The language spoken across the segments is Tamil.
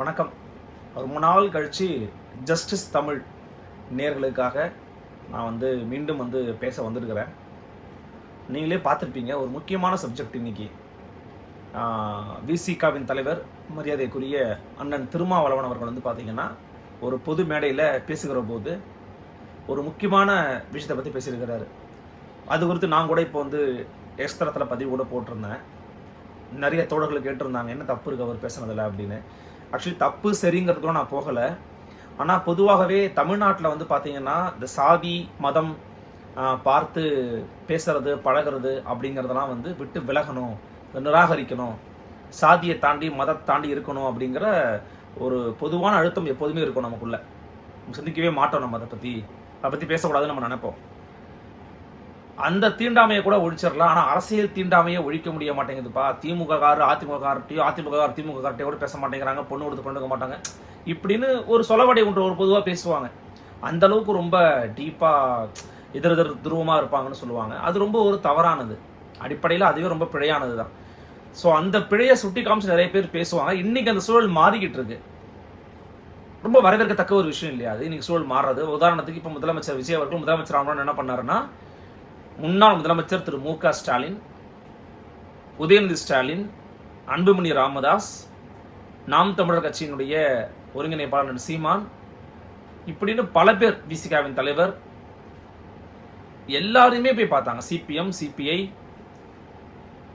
வணக்கம். ரொம்ப நாள் கழித்து ஜஸ்டிஸ் தமிழ் நேர்களுக்காக நான் மீண்டும் பேச வந்திருக்கிறேன். நீங்களே பார்த்துருப்பீங்க, ஒரு முக்கியமான சப்ஜெக்ட் இன்னைக்கு. விசிகாவின் தலைவர் மரியாதைக்குரிய அண்ணன் திருமாவளவன் அவர்கள் பார்த்தீங்கன்னா ஒரு பொது மேடையில் பேசுகிற போது ஒரு முக்கியமான விஷயத்தை பற்றி பேசியிருக்கிறாரு. அது குறித்து நான் கூட இப்போ எக்ஸ்தரத்தில் பதிவு கூட போட்டிருந்தேன். நிறைய தோழர்கள் கேட்டிருந்தாங்க, என்ன தப்பு இருக்குது அவர் பேசுனதில்லை அப்படின்னு. ஆக்சுவலி தப்பு சரிங்கிறதுக்கும் நான் போகலை. ஆனால் பொதுவாகவே தமிழ்நாட்டில் பார்த்தீங்கன்னா இந்த சாதி மதம் பார்த்து பேசுறது பழகிறது அப்படிங்கிறதெல்லாம் விட்டு விலகணும், நிராகரிக்கணும், சாதியை தாண்டி மதத்தை தாண்டி இருக்கணும் அப்படிங்கிற ஒரு பொதுவான அழுத்தம் எப்போதுமே இருக்கும் நமக்குள்ள. சிந்திக்கவே மாட்டோம், நம்ம அதை பற்றி பேசக்கூடாதுன்னு நம்ம நினைப்போம். அந்த தீண்டாமையை கூட ஒழிச்சிடலாம், ஆனால் அரசியல் தீண்டாமையை ஒழிக்க முடிய மாட்டேங்குதுப்பா. திமுககார் அதிமுககார்ட்டையோ அதிமுககார் திமுககார்ட்டையோ கூட பேச மாட்டேங்கிறாங்க, பொண்ணு கொடுத்து பண்ணுக்க மாட்டாங்க இப்படின்னு ஒரு சொலவடை ஒன்று ஒரு பொதுவாக பேசுவாங்க. அந்த அளவுக்கு ரொம்ப டீப்பாக எதிர் துருவமாக இருப்பாங்கன்னு சொல்லுவாங்க. அது ரொம்ப ஒரு தவறானது. அடிப்படையில் அதுவே ரொம்ப பிழையானது தான். ஸோ அந்த பிழையை சுட்டி காமிச்சு நிறைய பேர் பேசுவாங்க. இன்னைக்கு அந்த சூழல் மாறிக்கிட்டு இருக்கு. ரொம்ப வரவேற்கத்தக்க ஒரு விஷயம் இல்லையா அது, இன்னைக்கு சூழல் மாறுறது. உதாரணத்துக்கு இப்போ முதலமைச்சர் விஜய் அவர்கள் முதலமைச்சர் ஆகணும்னு என்ன பண்ணாருன்னா, முன்னாள் முதலமைச்சர் திரு மு.க. ஸ்டாலின், உதயநிதி ஸ்டாலின், அன்புமணி ராமதாஸ், நாம் தமிழர் கட்சியினுடைய ஒருங்கிணைப்பாளர் சீமான், இப்படின்னு பல பேர், விசிகாவின் தலைவர், எல்லாருமே போய் பார்த்தாங்க. சிபிஎம், சிபிஐ,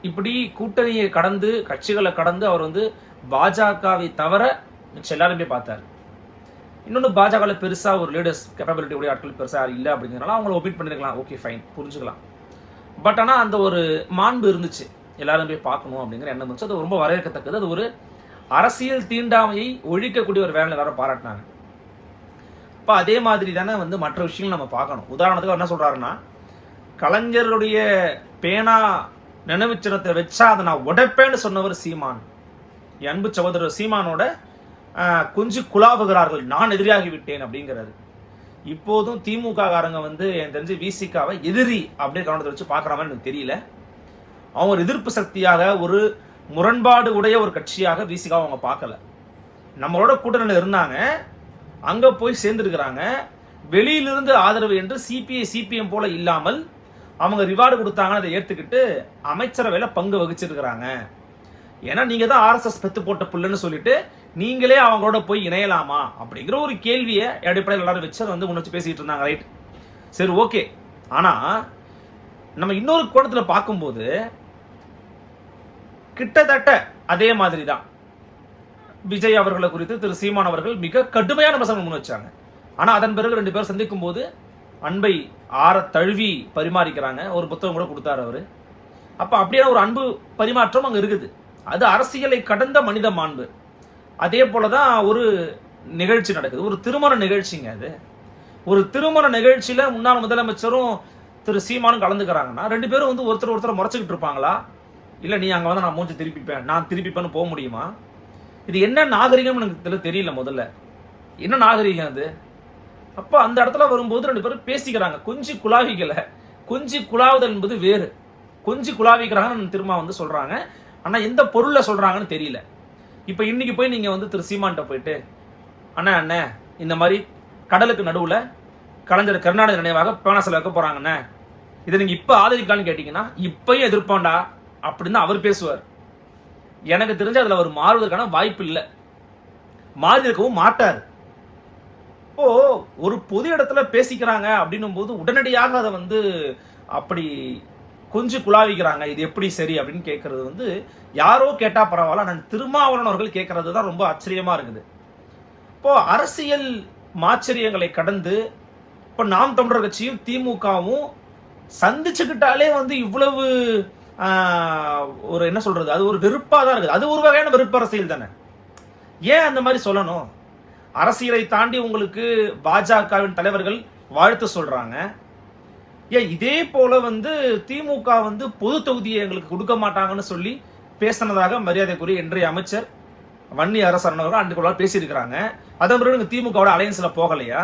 இப்படி கூட்டணியை கடந்து கட்சிகளை கடந்து அவர் பாஜகவை தவிர மிச்சம் எல்லாரும் போய் பார்த்தார். இன்னொன்று, பாஜகவில் பெருசாக ஒரு லீடர்ஸ் கேப்பபிலிட்டி உடைய ஆட்கள் பெருசாக இல்லை அப்படிங்கிறனால அவங்கள ஒப்பீட் பண்ணிருக்கலாம். ஓகே, ஃபைன், புரிஞ்சுக்கலாம். பட் ஆனால் அந்த ஒரு மாண்பு இருந்துச்சு, எல்லாரும் போய் பார்க்கணும் அப்படிங்கிற எண்ணம் இருந்துச்சு. அது ரொம்ப வரவேற்கத்தக்கது. அது ஒரு அரசியல் தீண்டாமையை ஒழிக்கக்கூடிய ஒரு வேலை எல்லாரும் பாராட்டினாங்க. இப்போ அதே மாதிரி தானே மற்ற விஷயங்கள் நம்ம பார்க்கணும். உதாரணத்துக்கு என்ன சொல்கிறாருன்னா, கலைஞருடைய பேனா நினைவு சின்னத்தை வச்சா அதை நான் உடைப்பேன்னு சொன்னவர் சீமான். என் அன்பு சகோதரர் சீமானோட கொஞ்சம் குழாவுகிறார்கள், நான் எதிரியாகி விட்டேன் அப்படிங்கிறது. இப்போதும் திமுக காரங்க எனக்கு தெரிஞ்சு விசிகாவை எதிரி அப்படியே கவனத்தை வச்சு பார்க்குற மாதிரி எனக்கு தெரியல. அவங்க ஒரு எதிர்ப்பு சக்தியாக, ஒரு முரண்பாடு உடைய ஒரு கட்சியாக விசிகாவை அவங்க பார்க்கல. நம்மளோட கூட்டணியில் இருந்தாங்க, அங்கே போய் சேர்ந்துருக்கிறாங்க. வெளியிலிருந்து ஆதரவு என்று சிபிஐ சிபிஎம் போல இல்லாமல் அவங்க ரிவார்டு கொடுத்தாங்கன்னு அதை ஏற்றுக்கிட்டு அமைச்சரவையில் பங்கு வகிச்சிருக்கிறாங்க. ஏன்னா நீங்கள் தான் ஆர்எஸ்எஸ் பெத்து போட்ட புல்லுன்னு சொல்லிட்டு நீங்களே அவங்களோட போய் இணையலாமா அப்படிங்கிற ஒரு கேள்வியை அடிப்படையில் எல்லாரும் வச்சு அதை முன்னெச்சு பேசிட்டு இருந்தாங்க. ரைட், சரி, ஓகே. ஆனால் நம்ம இன்னொரு கோணத்தில் பார்க்கும்போது கிட்டத்தட்ட அதே மாதிரி தான் விஜய் அவர்களை குறித்து திரு சீமான் அவர்கள் மிக கடுமையான விமர்சனம் முன் வச்சாங்க. ஆனால் அதன் பிறகு ரெண்டு பேரும் சந்திக்கும் போது அன்பை ஆற தழுவி பரிமாறிக்கிறாங்க. ஒரு புத்தகம் கூட கொடுத்தாரு அவரு. அப்போ அப்படியான ஒரு அன்பு பரிமாற்றம் அங்கே இருக்குது. அது அரசியலை கடந்த மனித மாண்பு. அதே போலதான் ஒரு நிகழ்ச்சி நடக்குது, ஒரு திருமண நிகழ்ச்சிங்க. அது ஒரு திருமண நிகழ்ச்சியில முன்னாள் முதலமைச்சரும் திரு சீமானும் கலந்துக்கிறாங்கன்னா ரெண்டு பேரும் ஒருத்தர் முறைச்சுக்கிட்டு இருப்பாங்களா? இல்ல நீ அங்க நான் மூஞ்சி திருப்பிப்பேன், நான் திருப்பிப்பேன்னு போக முடியுமா? இது என்ன நாகரிகம் எனக்கு தெரியல. முதல்ல என்ன நாகரிகம் அது? அப்ப அந்த இடத்துல வரும்போது ரெண்டு பேரும் பேசிக்கிறாங்க. கொஞ்சி குழாவிக்கல, கொஞ்சி குழாவுதல் என்பது வேறு. கொஞ்சி குழாவிக்கிறாங்கன்னு திரும்ப சொல்றாங்க. ஆனா எந்த பொருள்ல சொல்றாங்கன்னு தெரியல. இப்ப இன்னைக்கு போய் நீங்க திரு சீமான்ட்ட போயிட்டு, அண்ணா இந்த மாதிரி கடலுக்கு நடுவுல கலைஞர் கருணாநிதி நினைவாக பேனா சிலை வைக்க போறாங்கண்ணே, இதை நீங்க இப்ப ஆதரிக்கலான்னு கேட்டீங்கன்னா இப்பயும் எதிர்ப்பாண்டா அப்படின்னு அவர் பேசுவார். எனக்கு தெரிஞ்சு அதுல அவர் மாறுவதற்கான வாய்ப்பு இல்லை, மாறி இருக்கவும் மாட்டார். இப்போ ஒரு பொது இடத்துல பேசிக்கிறாங்க அப்படின்னும் போது உடனடியாக அதை அப்படி கொஞ்சம் குழாவிக்கிறாங்க. இது எப்படி சரி அப்படின்னு கேட்கறது யாரோ கேட்டா பரவாயில்ல, நான் திருமாவளவன் அவர்கள் கேட்கறது தான் ரொம்ப ஆச்சரியமா இருக்குது. இப்போ அரசியல் மாச்சரியங்களை கடந்து இப்போ நாம் தமிழர் கட்சியும் திமுகவும் சந்திச்சுக்கிட்டாலே இவ்வளவு ஒரு என்ன சொல்றது, அது ஒரு வெறுப்பா தான் இருக்குது. அது ஒரு வகையான வெறுப்பு அரசியல் தானே. ஏன் அந்த மாதிரி சொல்லணும்? அரசியலை தாண்டி உங்களுக்கு பாஜகவின் தலைவர்கள் வாழ்த்து சொல்றாங்க. ஏன் இதே போல திமுக பொது தொகுதியை எங்களுக்கு கொடுக்க மாட்டாங்கன்னு சொல்லி பேசினதாக மரியாதைக்குரிய இன்றைய அமைச்சர் வன்னி அரசன் அவர்கள் அன்றைக்கு பேசியிருக்கிறாங்க. அதன் பிறகு திமுகவோட அலையன்ஸ்ல போகலையா?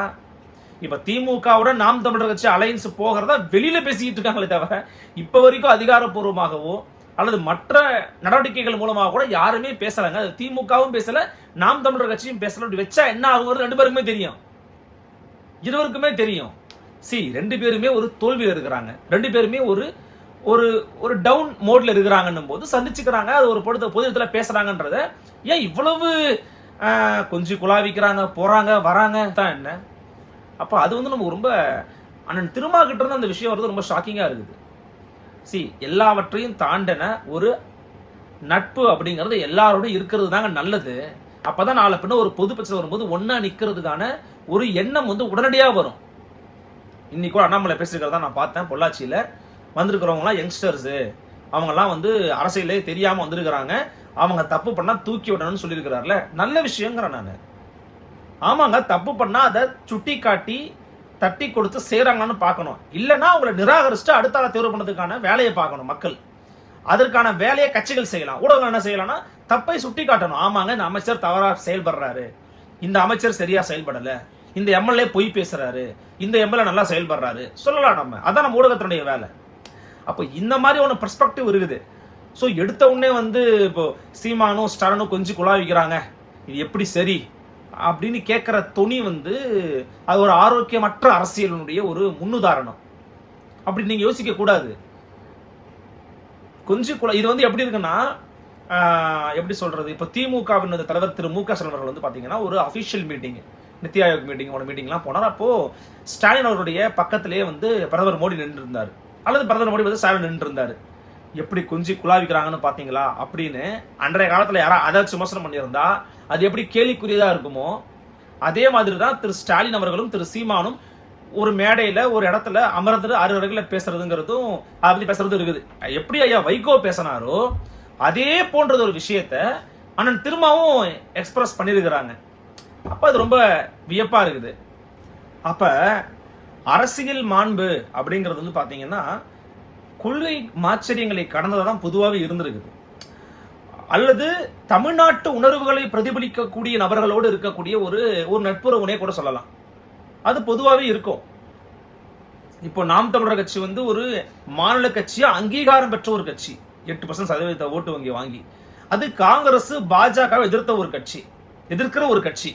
இப்ப திமுகவோட நாம் தமிழர் கட்சி அலையன்ஸ் போகிறதா வெளியில பேசிக்கிட்டு இருக்காங்களே தவிர இப்ப வரைக்கும் அதிகாரப்பூர்வமாகவோ அல்லது மற்ற நடவடிக்கைகள் மூலமாக கூட யாருமே பேசலாங்க. அது திமுகவும் பேசல, நாம் தமிழர் கட்சியும் பேசல. அப்படி வச்சா என்ன ஆகும் ரெண்டு பேருக்குமே தெரியும், இருவருக்குமே தெரியும். ரெண்டு பேருமே ஒரு தோல்வியில் இருக்கிறாங்க, ரெண்டு பேருமே ஒரு ஒரு ஒரு டவுன் மோட்ல இருக்கிறாங்கன்னும் போது சந்திச்சுக்கிறாங்க. அது ஒரு பொது இடத்துல பேசுறாங்கன்றத ஏன் இவ்வளவு கொஞ்சம் குழாவிக்கிறாங்க, போறாங்க வராங்க தான் என்ன? அப்ப அது வந்து நமக்கு ரொம்ப அண்ணன் திருமா கிட்ட இருந்து அந்த விஷயம் வருது ரொம்ப ஷாக்கிங்கா இருக்குது. எல்லாவற்றையும் தாண்டின ஒரு நட்பு அப்படிங்கிறது எல்லாரோட இருக்கிறது தாங்க நல்லது. அப்பதான் நாளை பின்ன ஒரு பொது பிரச்சனை வரும்போது ஒன்னா நிக்கிறதுக்கான ஒரு எண்ணம் வந்து உடனடியா வரும். இன்னைக்கு கூட அண்ணாமலை பேசிருக்கிறதா நான் பார்த்தேன். பொள்ளாச்சியில வந்திருக்கிறவங்களாம் யங்ஸ்டர்ஸ், அவங்கெல்லாம் வந்து அரசியலே தெரியாம வந்திருக்கிறாங்க, அவங்க தப்பு பண்ணா தூக்கி விடணும்னு சொல்லியிருக்கிறார்ல, நல்ல விஷயங்கிறேன் நான். ஆமாங்க, தப்பு பண்ணா அதை சுட்டி காட்டி தட்டி கொடுத்து செய்யறாங்கன்னு பார்க்கணும். இல்லைன்னா அவங்களை நிராகரிச்சுட்டு அடுத்த ஆளை தேர்வு பண்ணதுக்கான வேலையை பார்க்கணும் மக்கள். அதற்கான வேலையை கட்சிகள் செய்யலாம், ஊடகங்கள் என்ன செய்யலாம்னா தப்பை சுட்டி காட்டணும். ஆமாங்க, இந்த அமைச்சர் தவறா செயல்படுறாரு, இந்த அமைச்சர் சரியா செயல்படல, இந்த எம்எல்ஏ பொய் பேசுறாரு, இந்த எம்எல்ஏ நல்லா செயல்படுறாரு சொல்லலாம் நம்ம. அதான் நம்ம ஊடகத்தினுடைய வேலை. அப்போ இந்த மாதிரி ஒன்று பெர்ஸ்பெக்டிவ் இருக்குது. எடுத்த உடனே வந்து இப்போ சீமானும் ஸ்டாலினும் கொஞ்சம் குழாவிக்கிறாங்க, இது எப்படி சரி அப்படின்னு கேட்கிற துணி வந்து அது ஒரு ஆரோக்கியமற்ற அரசியலினுடைய ஒரு முன்னுதாரணம். அப்படி நீங்க யோசிக்க கூடாது. கொஞ்சம் இது வந்து எப்படி இருக்குன்னா, எப்படி சொல்றது, இப்போ திமுகவின் தலைவர் திரு மு க ஸ்டாலின் அவர்கள் வந்து பாத்தீங்கன்னா ஒரு அபிஷியல் மீட்டிங், நித்தி ஆயோக் மீட்டிங்லாம் போனார். அப்போ ஸ்டாலின் அவருடைய பக்கத்திலேயே வந்து பிரதமர் மோடி நின்று இருந்தார், அல்லது பிரதமர் மோடி வந்து ஸ்டாலின் நின்று இருந்தார். எப்படி கொஞ்சம் குழாவிக்கிறாங்கன்னு பாத்தீங்களா அப்படின்னு அன்றைய காலத்துல யாரா அதாச்சும் விமர்சனம் பண்ணியிருந்தா அது எப்படி கேலிக்குரியதா இருக்குமோ அதே மாதிரி தான் திரு ஸ்டாலின் அவர்களும் திரு சீமானும் ஒரு மேடையில ஒரு இடத்துல அமர்ந்து அருகருகில பேசுறதுங்கிறதும் அதை பத்தி பேசுறது இருக்குது. எப்படி ஐயா வைகோ பேசினாரோ அதே போன்றது ஒரு விஷயத்த அண்ணன் திரும்பவும் எக்ஸ்பிரஸ் பண்ணிருக்கிறாங்க. அப்ப அது ரொம்ப வியப்பா இருக்குது. அப்ப அரசியல் மாண்பு அப்படிங்கிறது வந்து பாத்தீங்கன்னா கொள்கை மாச்சரியங்களை கடந்ததான் பொதுவாகவே இருந்திருக்குது. அல்லது தமிழ்நாட்டு உணர்வுகளை பிரதிபலிக்கக்கூடிய நபர்களோடு இருக்கக்கூடிய ஒரு ஒரு நட்புறவுனே கூட சொல்லலாம். அது பொதுவாகவே இருக்கும். இப்போ நாம் தமிழர் கட்சி வந்து ஒரு மாநில கட்சியா அங்கீகாரம் பெற்ற ஒரு கட்சி, 8% சதவீத ஓட்டு வங்கி வாங்கி. அது காங்கிரஸ் பாஜக எதிர்க்கிற ஒரு கட்சி.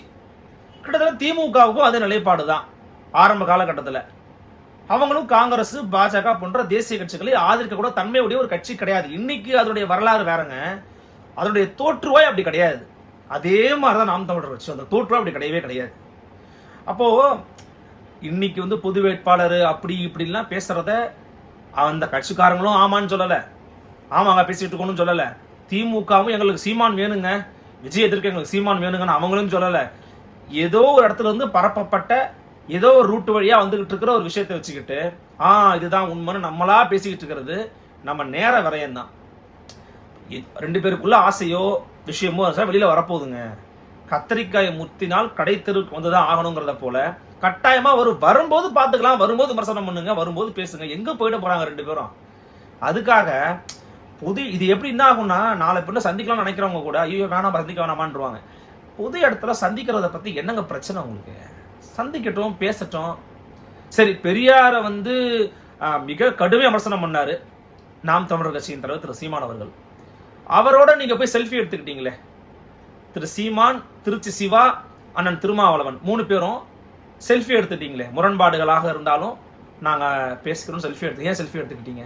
கிட்டத்தட்ட திமுகவுக்கும் அதே நிலைப்பாடு தான். ஆரம்ப காலகட்டத்தில் அவங்களும் காங்கிரஸ் பாஜக போன்ற தேசிய கட்சிகளை ஆதரிக்க கூட தன்மையுடைய ஒரு கட்சி கிடையாது. இன்னைக்கு அதனுடைய வரலாறு வேறங்க, அதனுடைய தோற்றுவாய் அப்படி கிடையாது. அதே மாதிரிதான் நாம் தமிழர் கட்சி, அந்த தோற்றுவாய் அப்படி கிடையவே கிடையாது. அப்போ இன்னைக்கு வந்து பொது வேட்பாளர் அப்படி இப்படிலாம் பேசுறத அந்த கட்சிக்காரங்களும் ஆமான்னு சொல்லல, ஆமாங்க பேசிட்டு இருக்கணும்னு சொல்லல. திமுகவும் எங்களுக்கு சீமான் வேணுங்க, விஜய் எதிர்க்க எங்களுக்கு சீமான் வேணுங்கன்னு அவங்களும் சொல்லல. ஏதோ ஒரு இடத்துல இருந்து பரப்பப்பட்ட ஏதோ ஒரு ரூட் வழியா வந்துகிட்டு இருக்கிற ஒரு விஷயத்தை வச்சுக்கிட்டு இதுதான் உண்மைன்னு நம்மளா பேசிக்கிட்டு இருக்கிறது நம்ம நேர விரயம் தான். ரெண்டு பேருக்குள்ள ஆசையோ விஷயமோ வெளியில வரப்போகுதுங்க. கத்திரிக்காய் முத்தினால் கடை தெருக்கு வந்துதான் ஆகணுங்கிறத போல கட்டாயமா வரும்போது பாத்துக்கலாம், வரும்போது விமர்சனம் பண்ணுங்க, வரும்போது பேசுங்க. எங்க போயிட போறாங்க ரெண்டு பேரும்? அதுக்காக இது எப்படி என்ன ஆகும்னா, நாளை பின்ன சந்திக்கலாம் நினைக்கிறவங்க கூட ஐயோ வேணாம் சந்திக்க வேணாமான்ருவாங்க. பொது இடத்துல சந்திக்கிறத பத்தி என்னங்க பிரச்சனை உங்களுக்கு? சந்திக்கட்டும், பேசட்டும். சரி, பெரியாரை வந்து மிக கடுமையாக விமர்சனம் பண்ணாரு நாம் தமிழர் கட்சியின் தலைவர் திரு சீமான் அவர்கள். அவரோட நீங்க போய் செல்ஃபி எடுத்துக்கிட்டீங்களே, திரு சீமான், திருச்சி சிவா, அண்ணன் திருமாவளவன் 3 பேரும் செல்ஃபி எடுத்துட்டீங்களே. முரண்பாடுகளாக இருந்தாலும் நாங்க பேசிக்கிறோம், செல்ஃபி எடுத்து ஏன் செல்ஃபி எடுத்துக்கிட்டீங்க?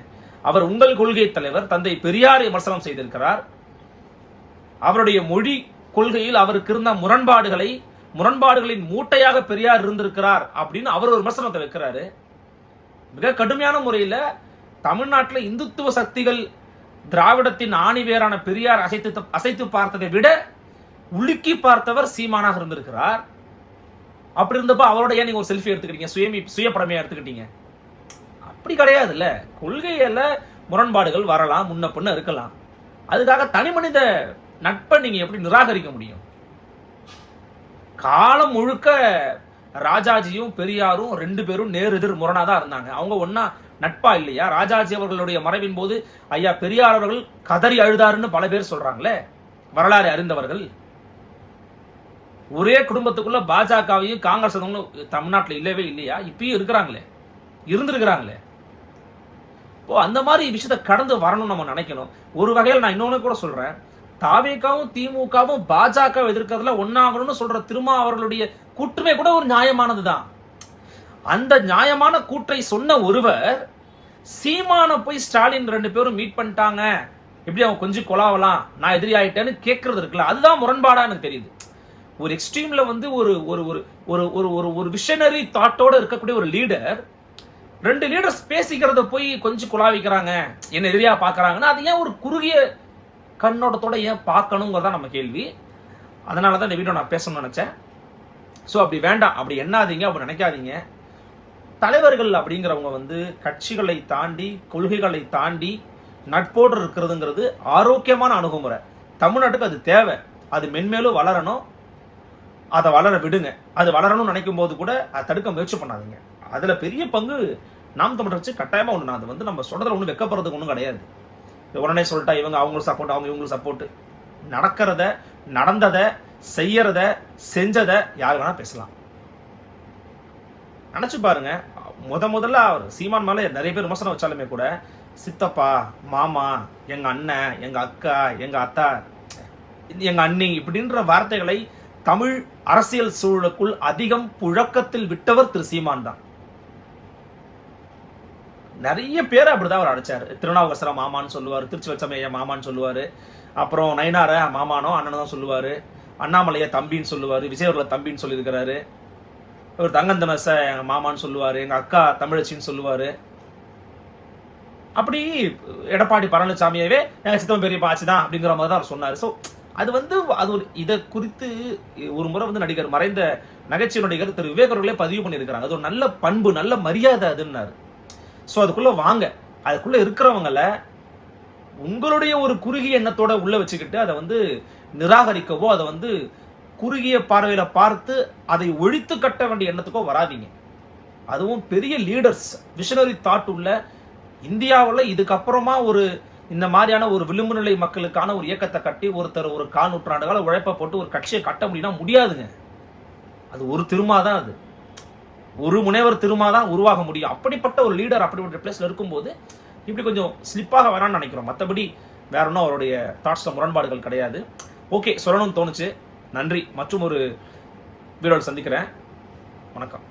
அவர் உங்கள் கொள்கை தலைவர் தந்தை பெரியாரை விமர்சனம் செய்திருக்கிறார். அவருடைய மொழி கொள்கையில் அவருக்கு இருந்த முரண்பாடுகளின் மூட்டையாக பெரியார் இருந்திருக்கிறார் அப்படின்னு அவர் ஒரு விமர்சனத்தை வைக்கிறாரு. மிக கடுமையான முறையில் தமிழ்நாட்டில் இந்துத்துவ சக்திகள் திராவிடத்தின் ஆணிவேரான பெரியார் அசைத்து பார்த்ததை விட உலுக்கி பார்த்தவர் சீமானாக இருந்திருக்கிறார். அப்படி இருந்தப்ப அவரோட ஏன் நீங்க ஒரு செல்ஃபி எடுத்துக்கிட்டீங்க, சுயப்படமையா எடுத்துக்கிட்டீங்க? அப்படி கிடையாதுல்ல. கொள்கையில முரண்பாடுகள் வரலாம், முன்ன பின்ன இருக்கலாம். அதுக்காக தனி மனித நட்பை நீங்க எப்படி நிராகரிக்க முடியும்? காலம் முழுக்க ராஜாஜியும் பெரியாரும் 2 பேரும் நேர் எதிர் முரணாதான் இருந்தாங்க. அவங்க ஒன்னா நட்பா இல்லையா? ராஜாஜி அவர்களுடைய மறைவின் போது ஐயா பெரியார் அவர்கள் கதறி அழுதாருன்னு பல பேர் சொல்றாங்களே, வரலாறு அறிந்தவர்கள். ஒரே குடும்பத்துக்குள்ள பாஜகவையும் காங்கிரஸ் தமிழ்நாட்டில் இல்லவே இல்லையா? இப்பயும் இருக்கிறாங்களே, இருந்திருக்கிறாங்களே. அந்த மாதிரி விஷயத்தை கடந்து வரணும்னு நம்ம நினைக்கணும். ஒரு வகையில் நான் இன்னொன்னு கூட சொல்றேன், தாவேகாவும் திமுகவும் பாஜக எதிர்க்கிறதுல ஒன்னாகணும்னு சொல்ற திருமாவர்களுடைய கூற்றுமே கூட ஒரு நியாயமானதுதான். அந்த நியாயமான கூற்றை சொன்ன ஒருவர் சீமான போய் ஸ்டாலின் 2 பேரும் மீட் பண்ணிட்டாங்க, எப்படி அவங்க கொஞ்சம் கொலாவலாம், நான் எதிரி ஆயிட்டேன்னு கேட்கறது இருக்குல்ல, அதுதான் முரண்பாடா எனக்கு தெரியுது. ஒரு எக்ஸ்ட்ரீம்ல வந்து ஒரு ஒரு ஒரு ஒரு ஒரு ஒரு விஷனரி தாட்டோட இருக்கக்கூடிய ஒரு லீடர் 2 லீடர்ஸ் பேசிக்கிறத போய் கொஞ்சம் குழாவிக்கிறாங்க, என்ன எதிரியா பாக்குறாங்கன்னா, அது ஏன் ஒரு குறுகிய கண்ணோட்டத்தோட ஏன் பார்க்கணுங்கிறதா நம்ம கேள்வி. அதனால தான் இந்த வீடியோ நான் பேசணும்னு நினைச்சேன். ஸோ அப்படி வேண்டாம், அப்படி எண்ணாதீங்க, அப்படி நினைக்காதீங்க. தலைவர்கள் அப்படிங்கிறவங்க வந்து கட்சிகளை தாண்டி கொள்கைகளை தாண்டி நட்போடு இருக்கிறதுங்கிறது ஆரோக்கியமான அணுகுமுறை. தமிழ்நாட்டுக்கு அது தேவை. அது மென்மேலும் வளரணும், அதை வளர விடுங்க. அது வளரணும்னு நினைக்கும் போது கூட அதை தடுக்க முயற்சி பண்ணாதீங்க. அதுல பெரிய பங்கு நாம் தமிழர் கட்சி கட்டாயமா ஒன்று. அது வந்து நம்ம சொல்றதுல ஒன்றும் வெக்கப்படுறதுக்கு ஒன்றும் கிடையாது. உடனே சொல்லிட்டா இவங்க அவங்களுக்கு சப்போர்ட், அவங்க இவங்களுக்கு சப்போர்ட். நடக்கிறத, நடந்ததை, செய்யறத, செஞ்சதை யார் வேணா பேசலாம். நினைச்சு பாருங்க, முதல்ல அவர் சீமான் மேல நிறைய பேர் விமர்சனம் வச்சாலுமே கூட சித்தப்பா, மாமா, எங்க அண்ணன், எங்க அக்கா, எங்க அத்தா, எங்க அண்ணி இப்படின்ற வார்த்தைகளை தமிழ் அரசியல் சூழலுக்குள் அதிகம் புழக்கத்தில் விட்டவர் திரு சீமான் தான். நிறைய பேர் அப்படிதான் அவர் அடைச்சாரு. திருநாவுக்கரசர மாமான்னு சொல்லுவாரு, திருச்சி வச்சமைய மாமான்னு சொல்லுவாரு, அப்புறம் நயினார மாமானோ அண்ணனோ தான் சொல்லுவாரு, அண்ணாமலைய தம்பின்னு சொல்லுவாரு, விஜயவர்ல தம்பின்னு சொல்லியிருக்கிறாரு, ஒரு தங்கந்தனச எங்க மாமான்னு சொல்லுவாரு, எங்க அக்கா தமிழச்சின்னு சொல்லுவாரு. அப்படி எடப்பாடி பழனிசாமியவே எங்க சித்தம் பெரியப்பா ஆச்சுதான் அப்படிங்கிற மாதிரி தான் அவர் சொன்னாரு. ஸோ அது வந்து அது ஒரு இதை குறித்து ஒரு முறை வந்து நடிகர், மறைந்த நகைச்சுவை நடிகர் திரு விவேக் அவர்களே பதிவு பண்ணியிருக்கிறாங்க. அது ஒரு நல்ல பண்பு, நல்ல மரியாதை அதுன்னாரு. ஸோ அதுக்குள்ள வாங்க, அதுக்குள்ள இருக்கிறவங்கள உங்களுடைய ஒரு குறுகிய எண்ணத்தோட உள்ள வச்சுக்கிட்டு அதை வந்து நிராகரிக்கவோ, அதை வந்து குறுகிய பார்வையில பார்த்து அதை ஒழித்து கட்ட வேண்டிய எண்ணத்துக்கோ வராதிங்க. அதுவும் பெரிய லீடர்ஸ், விஷனரி தாட் உள்ள இந்தியாவில் இதுக்கப்புறமா ஒரு இந்த மாதிரியான ஒரு விளிம்பு நிலை மக்களுக்கான ஒரு இயக்கத்தை கட்டி ஒருத்தர் ஒரு 4 நூற்றாண்டு கால உழைப்ப போட்டு ஒரு கட்சியை கட்ட முடியும்னா முடியாதுங்க. அது ஒரு திருமாதான், அது ஒரு முனைவர் திருமாதான் உருவாக முடியும். அப்படிப்பட்ட ஒரு லீடர் அப்படிப்பட்ட பிளேஸ்ல இருக்கும்போது இப்படி கொஞ்சம் ஸ்லிப்பாக வரான்னு நினைக்கிறோம். மற்றபடி வேற ஒன்றும் அவருடைய தாட்ஸ்ல முரண்பாடுகள் கிடையாது. ஓகே, சொல்லணும்னு தோணுச்சு. நன்றி. மற்றும் ஒரு வீடியோவில் சந்திக்கிறேன். வணக்கம்.